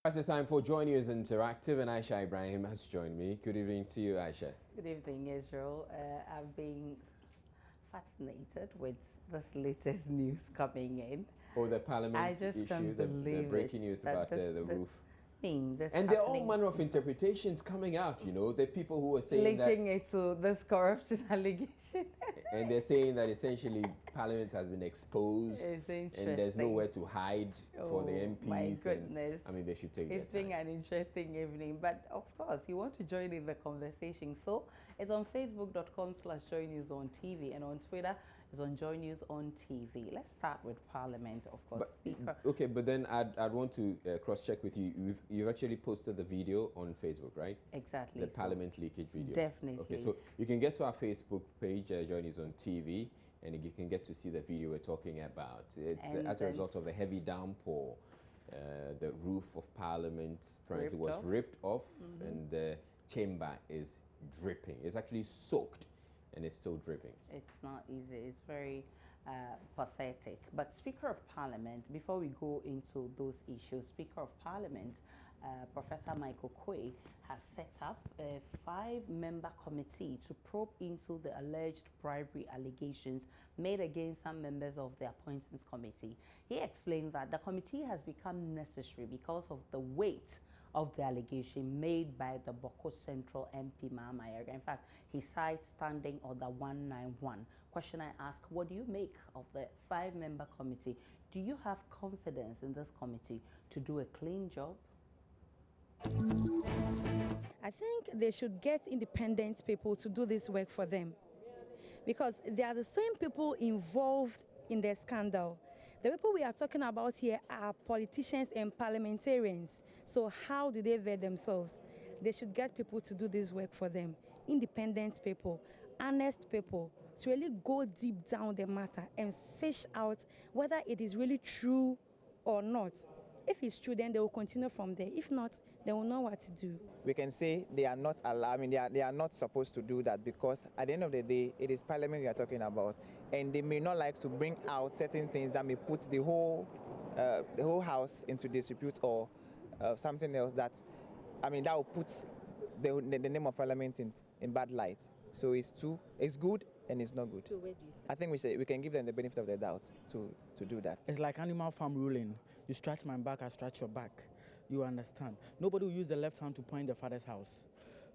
It's time for Joy News Interactive, and Aisha Ibrahim has joined me. Good evening to you, Aisha. Good evening, Israel. I've been fascinated with this latest news coming in. Oh, the Parliament I just issue, can't the believe breaking it, news that about the roof. this And there are all happening, manner of interpretations coming out, you know. The people who are saying linking it to this corruption allegation. and they're saying that essentially Parliament has been exposed It's and there's interesting. nowhere to hide for the MPs. My goodness. And, I mean, they should take their It's been time. an interesting evening, but of course, you want to join in the conversation. So it's on facebook.com/joynewsOnTV, and on Twitter, it's on Joy News on TV. Let's start with Parliament, of course. Speaker. Okay, but then I'd want to cross-check with you. You've actually posted the video on Facebook, right? Exactly. The Parliament leakage video. Definitely. Okay, so you can get to our Facebook page, Joy News on TV, and you can get to see the video we're talking about. It's as a result of the heavy downpour. The roof of Parliament apparently was ripped off, and the chamber is dripping. It's actually soaked, and it's still dripping. It's not easy. It's very pathetic. But Speaker of Parliament, before we go into those issues, Speaker of Parliament, Professor Michael Quay, has set up a 5-member committee to probe into the alleged bribery allegations made against some members of the Appointments Committee. He explained that the committee has become necessary because of the weight of the allegation made by the Boko Central MP Mahamayega. In fact, he cites Standing Order 191. Question I ask, what do you make of the 5-member committee? Do you have confidence in this committee to do a clean job? I think they should get independent people to do this work for them, because they are the same people involved in the scandal. The people we are talking about here are politicians and parliamentarians. So how do they vet themselves? They should get people to do this work for them. Independent people, honest people, to really go deep down the matter and fish out whether it is really true or not. If it's true, then they will continue from there. If not, they will know what to do. We can say they are not allowed. I mean, they are not supposed to do that, because at the end of the day, it is Parliament we are talking about, and they may not like to bring out certain things that may put the whole house into disrepute, or something else that, I mean, that will put the name of Parliament in bad light. So it's good and it's not good. So where do you stand? I think we can give them the benefit of the doubt to do that. It's like Animal Farm ruling. You scratch my back, I scratch your back. You understand? Nobody will use the left hand to point the father's house.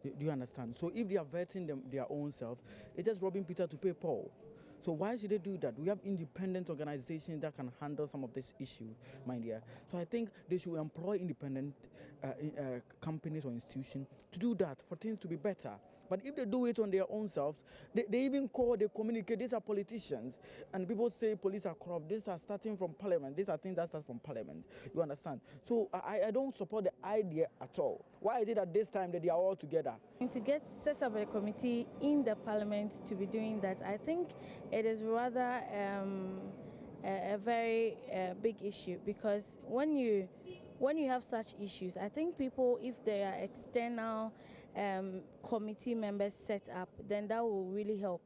Do you understand? So if they are vetting their own self, it's just robbing Peter to pay Paul. So why should they do that? We have independent organizations that can handle some of this issue, my dear. So I think they should employ independent companies or institutions to do that, for things to be better. But if they do it on their own selves, they even they communicate, these are politicians, and people say police are corrupt, these are starting from Parliament, these are things that start from Parliament. You understand? So I don't support the idea at all. Why is it at this time that they are all together? And to set up a committee in the Parliament to be doing that, I think it is rather a very big issue, because when you have such issues, I think people, if there are external committee members set up, then that will really help.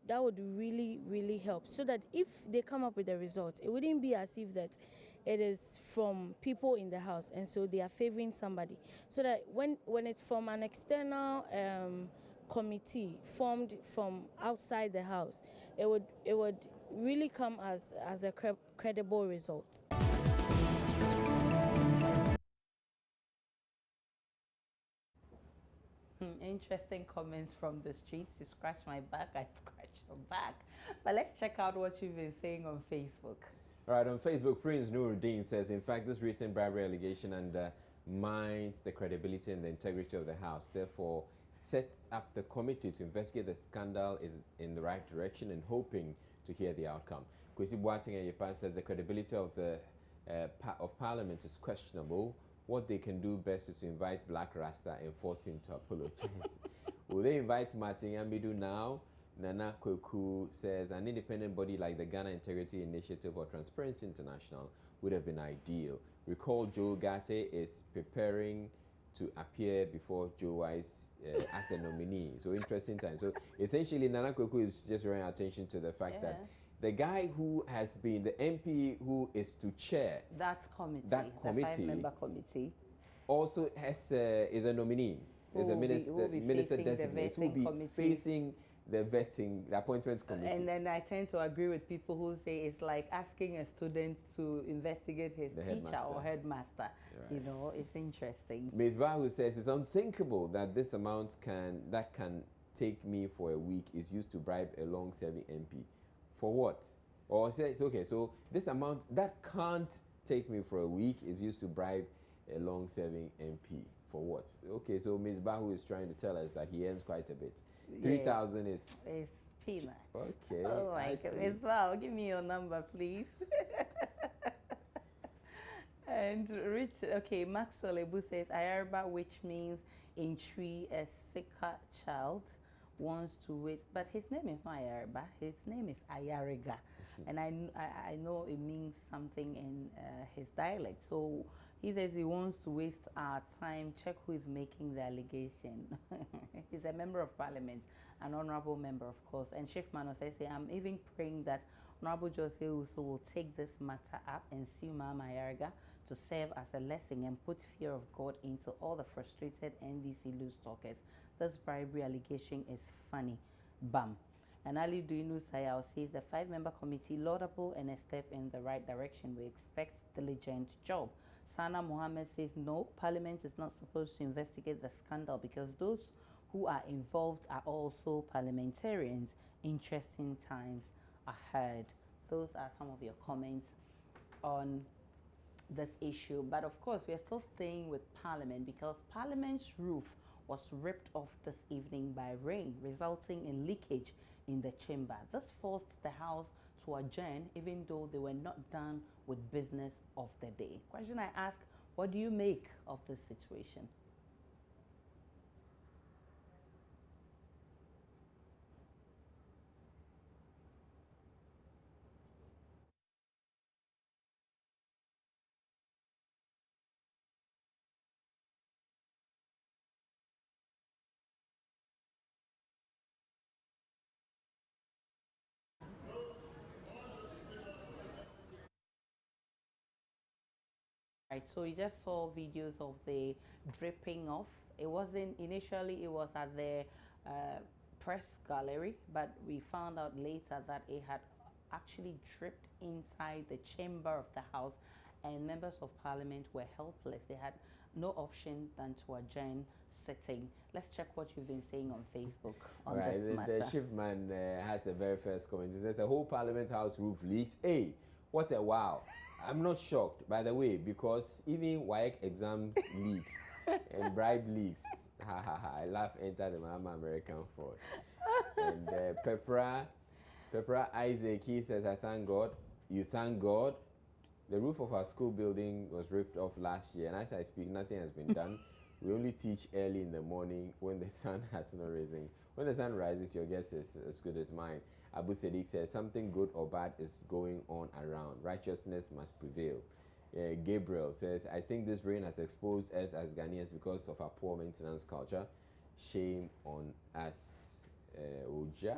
That would really, really help, so that if they come up with a result, it wouldn't be as if that it is from people in the house, and so they are favoring somebody. So that when it's from an external committee formed from outside the house, it would really come as a credible result. Interesting comments from the streets. You scratch my back, I scratch your back. But let's check out what you've been saying on Facebook. All right, on Facebook, Prince Nuruddin says, in fact, this recent bribery allegation undermines the credibility and the integrity of the House. Therefore, set up the committee to investigate the scandal is in the right direction, and hoping to hear the outcome. Kwesi Boateng Ayepan says the credibility of the of Parliament is questionable. What they can do best is to invite Black Rasta and force him to apologize. Will they invite Martin Yamidu now? Nana Kweku says an independent body like the Ghana Integrity Initiative or Transparency International would have been ideal. Recall Joe Gate is preparing to appear before Joe Wise as a nominee. So interesting time. So essentially, Nana Kweku is just drawing attention to the fact that the guy who has been the MP who is to chair that committee, the 5-member committee, also is a nominee, is a minister designate who will be facing the vetting, the appointment committee. And then I tend to agree with people who say it's like asking a student to investigate his teacher or headmaster. Right. You know, it's interesting. Ms. Bahu says it's unthinkable that this amount can take me for a week is used to bribe a long-serving MP. For what? Or say it's okay, so this amount that can't take me for a week is used to bribe a long-serving MP. For what? Okay, so Ms. Bahu is trying to tell us that he earns quite a bit. 3,000 is... It's peanuts. Okay. Oh my goodness. Wow, give me your number, please. And Maxwell Ebu says, Ayarba, which means in tree, a sicker child wants to wait. But his name is not Ayarba. His name is Ayariga. And I know it means something in his dialect. So he says he wants to waste our time. Check who is making the allegation. He's a member of parliament, an honorable member, of course. And Chief Mano says, I'm even praying that Honorable Jose Uso will take this matter up and sue Mama Ayariga to serve as a lesson and put fear of God into all the frustrated NDC loose talkers. This bribery allegation is funny. Bam. And Ali Duinu Sayao says the 5-member committee laudable and a step in the right direction. We expect diligent job. Sana Mohammed says no, Parliament is not supposed to investigate the scandal because those who are involved are also parliamentarians. Interesting times ahead. Those are some of your comments on this issue. But of course, we are still staying with Parliament because Parliament's roof was ripped off this evening by rain, resulting in leakage in the chamber. This forced the House to adjourn, even though they were not done with business of the day. Question I ask, what do you make of this situation? Right, so we just saw videos of the dripping off. It wasn't, initially it was at the press gallery, but we found out later that it had actually dripped inside the chamber of the House, and members of Parliament were helpless. They had no option than to adjourn sitting. Let's check what you've been saying on Facebook on this matter. The chief man has the very first comment. He says, a whole Parliament House roof leaks. Hey, what a wow. I'm not shocked, by the way, because even WAEC exams leaks and bribe leaks. Ha ha ha. I laugh, enter the Mama American Ford. And Pepra Isaac, he says, I thank God. You thank God. The roof of our school building was ripped off last year, and as I speak, nothing has been done. We only teach early in the morning when the sun has not risen. When the sun rises, your guess is as good as mine. Abu Sadiq says, something good or bad is going on around. Righteousness must prevail. Gabriel says, I think this rain has exposed us as Ghanaians because of our poor maintenance culture. Shame on us. Oja.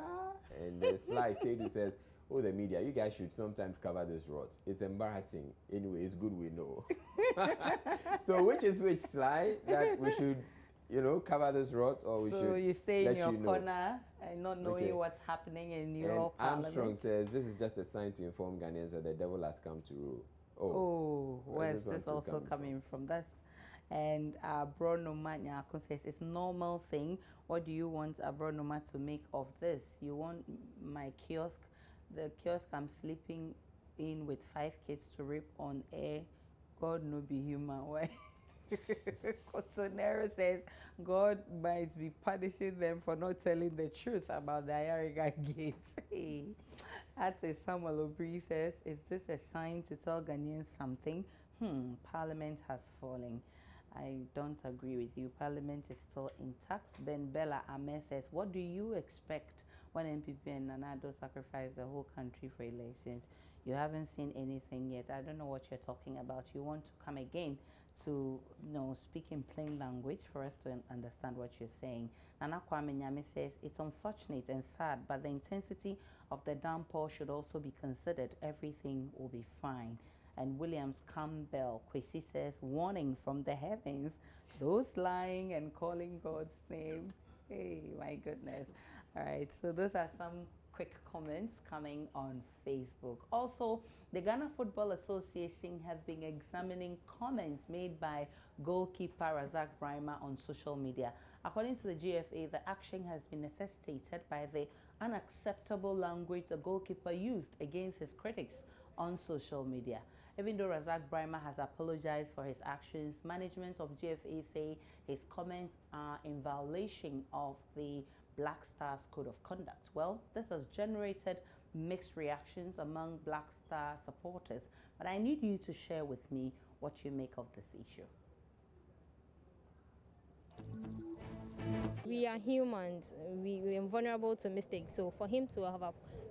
And then Sly Sadu says, oh, the media, you guys should sometimes cover this rot. It's embarrassing. Anyway, it's good we know. So which is which, Sly? That we should, you know, cover this rot, or we should So you stay in your corner and not knowing what's happening in your parliament. Armstrong says, this is just a sign to inform Ghanaians that the devil has come to rule. Oh, where's this also coming from? That's and Abronoma Nyako says, it's normal thing. What do you want Abronoma to make of this? You want my kiosk? The kiosk I'm sleeping in with 5 kids to rip on air. God no be human. Why? Cotonero says, God might be punishing them for not telling the truth about the Ayariga gate. Hey. That's a Samuel Obri says, is this a sign to tell Ghanaians something? Parliament has fallen. I don't agree with you. Parliament is still intact. Ben Bella Ame says, what do you expect when MPP and Nanado sacrifice the whole country for elections? You haven't seen anything yet. I don't know what you're talking about. You want to come again to speak in plain language for us to understand what you're saying. Nana Kwame Nyame says, it's unfortunate and sad, but the intensity of the downpour should also be considered. Everything will be fine. And Williams Campbell Kwesi says, warning from the heavens, those lying and calling God's name. Hey, my goodness. All right, so those are some quick comments coming on Facebook. Also, the Ghana Football Association have been examining comments made by goalkeeper Razak Brimah on social media. According to the GFA, the action has been necessitated by the unacceptable language the goalkeeper used against his critics on social media. Even though Razak Brimah has apologized for his actions, management of GFA say his comments are in violation of the Black Stars Code of Conduct. Well, this has generated mixed reactions among Black Star supporters, but I need you to share with me what you make of this issue. We are humans. We are vulnerable to mistakes. So for him to have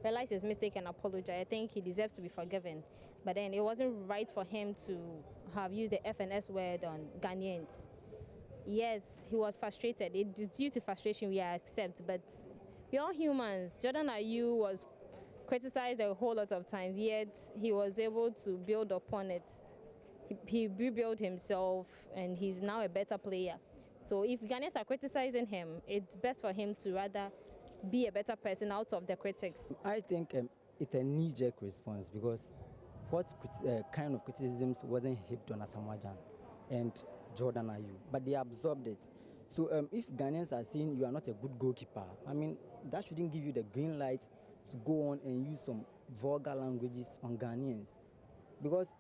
realized his mistake and apologize, I think he deserves to be forgiven. But then it wasn't right for him to have used the FNS word on Ghanaians. Yes, he was frustrated. It is due to frustration we accept, but we're all humans. Jordan Ayew was criticized a whole lot of times, yet he was able to build upon it. He rebuilt himself, and he's now a better player. So if Ghanaians are criticizing him, it's best for him to rather be a better person out of the critics. I think it's a knee-jerk response because what kind of criticisms wasn't heaped on Asamoah Gyan and Jordan Ayew, but they absorbed it. So if Ghanaians are saying you are not a good goalkeeper, I mean, that shouldn't give you the green light to go on and use some vulgar languages on Ghanaians, because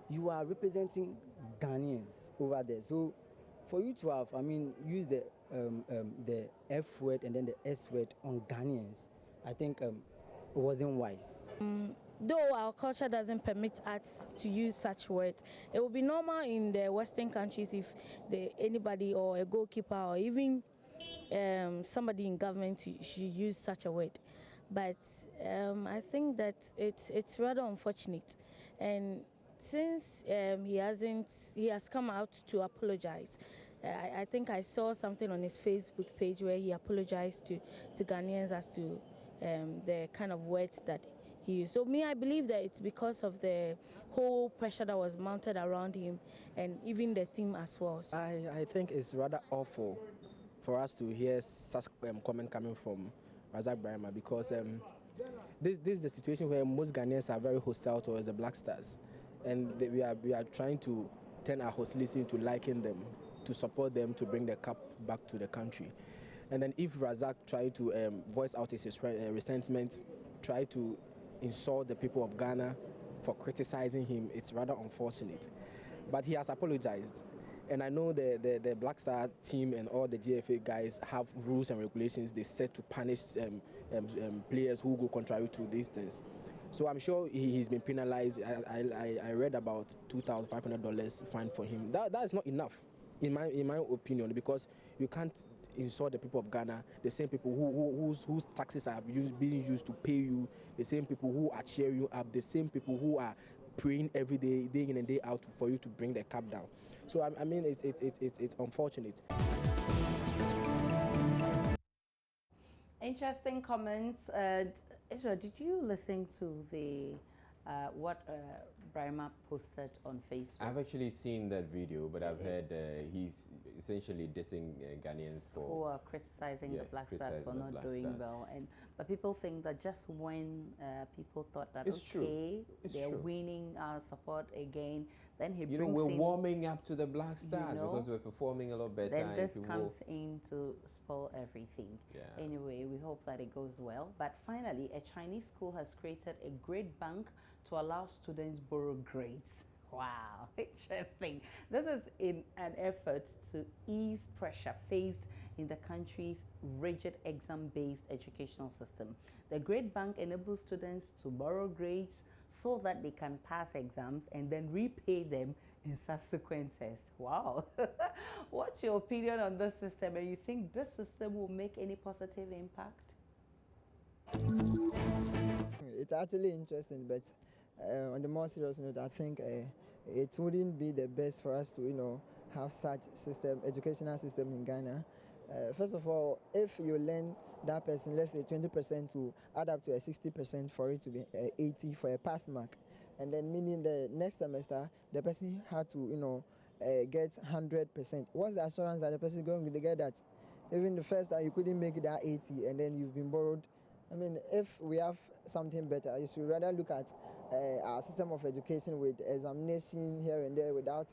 you are representing Ghanaians over there. So for you to have, I mean, use the F word and then the S word on Ghanaians, I think it wasn't wise. Though our culture doesn't permit us to use such words, it would be normal in the Western countries if anybody or a goalkeeper or even somebody in government should use such a word. But I think that it's rather unfortunate. And since he has come out to apologize. I think I saw something on his Facebook page where he apologized to Ghanaians as to the kind of words that he used. So I believe that it's because of the whole pressure that was mounted around him and even the team as well. I think it's rather awful for us to hear such comment coming from Razak Brimah, because this is the situation where most Ghanaians are very hostile towards the Black Stars, and we are trying to turn our hostility into liking them, to support them, to bring the cup back to the country. And then if Razak tried to voice out his resentment, try to insult the people of Ghana for criticizing him, it's rather unfortunate. But he has apologized. And I know the Black Star team and all the GFA guys have rules and regulations they set to punish players who go contrary to these things. So I'm sure he's been penalized. I read about $2,500 fine for him. That is not enough, in my opinion, because you can't insult the people of Ghana, the same people whose taxes are being used to pay you, the same people who are cheering you up, the same people who are praying every day, day in and day out for you to bring the cap down. So I mean, it's unfortunate. Interesting comments. Israel, did you listen to the what Brimah posted on Facebook? I've actually seen that video, but I've heard he's essentially dissing Ghanaians for who are criticizing the Black Stars for not doing well, but people think that just when people thought that they're winning our support again, then he brings we're in, warming up to the Black Stars because we're performing a lot better. Then this comes in to spoil everything. Yeah. Anyway, we hope that it goes well. But finally, a Chinese school has created a grade bank to allow students borrow grades. Wow, interesting. This is in an effort to ease pressure faced in the country's rigid exam-based educational system. The grade bank enables students to borrow grades so that they can pass exams and then repay them in subsequent tests. Wow. What's your opinion on this system? And you think this system will make any positive impact? It's actually interesting, but on the more serious note, I think it wouldn't be the best for us to, have such educational system in Ghana. First of all, if you learn that person, let's say 20%, to add up to a 60% for it to be 80 for a pass mark, and then meaning the next semester the person had to, you know, get 100%. What's the assurance that the person is going to get that? Even the first time you couldn't make it at 80 and then you've been borrowed. I mean, if we have something better, you should rather look at our system of education with examination here and there without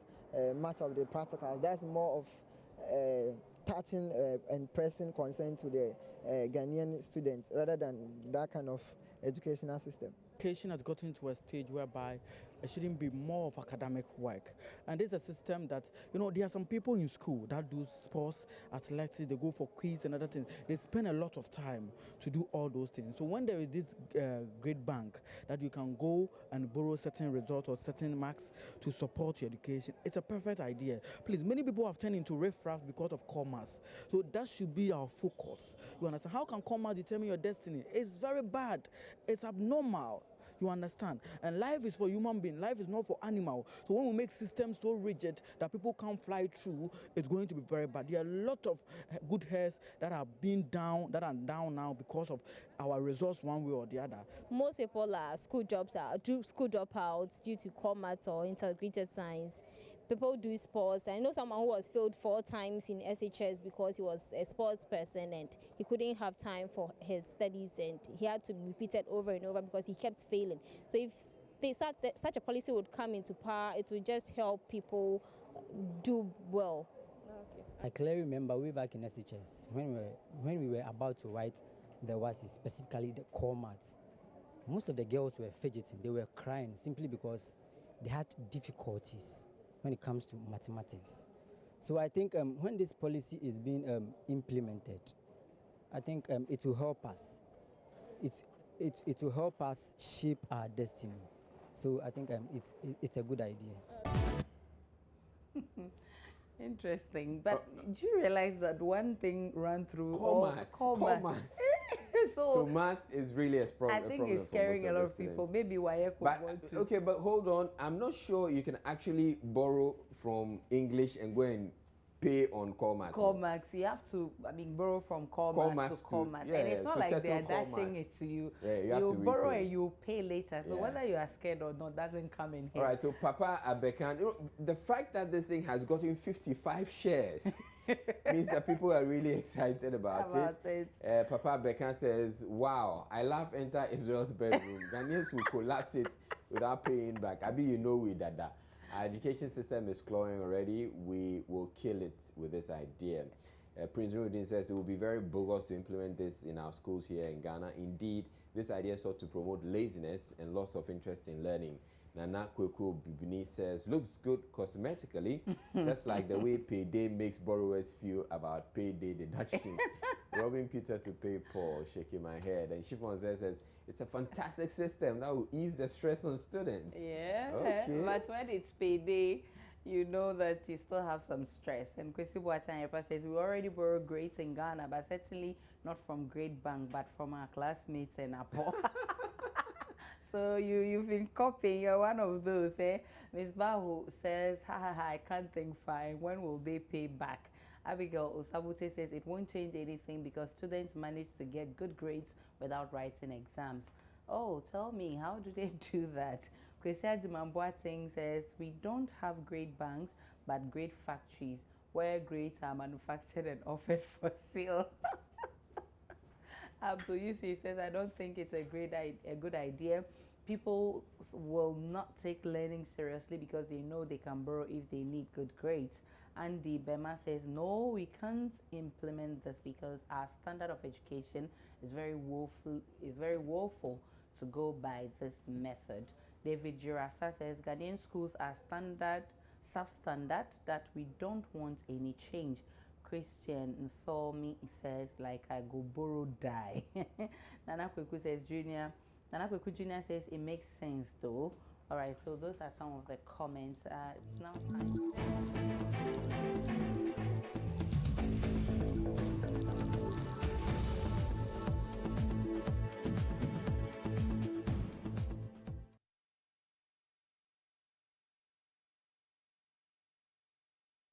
much of the practicals. That's more of touching and pressing concern to the Ghanaian students rather than that kind of educational system. Education has gotten to a stage whereby it shouldn't be more of academic work. And this is a system that, you know, there are some people in school that do sports, athletics, they go for quiz and other things. They spend a lot of time to do all those things. So when there is this great bank that you can go and borrow certain results or certain marks to support your education, it's a perfect idea. Please, many people have turned into riffraff because of commerce. So that should be our focus. You understand? How can commerce determine your destiny? It's very bad. It's abnormal. You understand? And life is for human being. Life is not for animal. So when we make systems so rigid that people can't fly through, it's going to be very bad. There are a lot of good hairs that are down now because of our results one way or the other. Most people are school dropouts due to commerce or integrated science. People do sports. I know someone who was failed 4 times in SHS because he was a sports person and he couldn't have time for his studies and he had to repeat it over and over because he kept failing. So if such a policy would come into power, it would just help people do well. Okay. I clearly remember way back in SHS when we were about to write the WASI, specifically the core maths. Most of the girls were fidgeting, they were crying simply because they had difficulties when it comes to mathematics. So I think when this policy is being implemented, I think it will help us. It will help us shape our destiny. So I think it's a good idea. Interesting. But do you realize that one thing ran through commerce. So math is really a problem. I think it's scaring a lot of people. Maybe why want to. Okay, but hold on. I'm not sure you can actually borrow from English and go and pay on commerce. Commerce, you have to, borrow from commerce to commerce. Yeah, and it's not like they're dashing it to you. Yeah, you borrow and you pay later. So whether you are scared or not doesn't come in here. All right, so Papa Abekan, the fact that this thing has gotten 55 shares means that people are really excited about it. Papa Abekan says, wow, I love enter Israel's bedroom. Ghanaians will collapse it without paying back. Abi, you know we dada. Our education system is clawing already. We will kill it with this idea. Prince Nuruddin says it will be very bogus to implement this in our schools here in Ghana. Indeed, this idea sought to promote laziness and loss of interest in learning. Nana Kweku Bibini says, looks good cosmetically, just like the way payday makes borrowers feel about payday deduction. Robbing Peter to pay Paul, shaking my head. And Chiffon says, it's a fantastic system that will ease the stress on students. Yeah, okay. But when it's payday, you know that you still have some stress. And Kwesi Boateng says, we already borrow grades in Ghana, but certainly not from Great Bank, but from our classmates and Apo. So you've been copying, you're one of those, eh? Ms. Bahu says, I can't think fine. When will they pay back? Abigail Osabute says it won't change anything because students manage to get good grades without writing exams. Oh, tell me, how do they do that? Kwesi Boateng says, we don't have grade banks, but grade factories where grades are manufactured and offered for sale. Abdul Yusuf says, I don't think it's a good idea. People will not take learning seriously because they know they can borrow if they need good grades. Andy Bema says, no, we can't implement this because our standard of education is very woeful to go by this method. David Jurasa says, Ghanaian schools are substandard, that we don't want any change. Christian Nsomi says, like I go borrow die. Nana Kweku says, Nana Kweku Jr. says, it makes sense though. All right, so those are some of the comments. It's now time.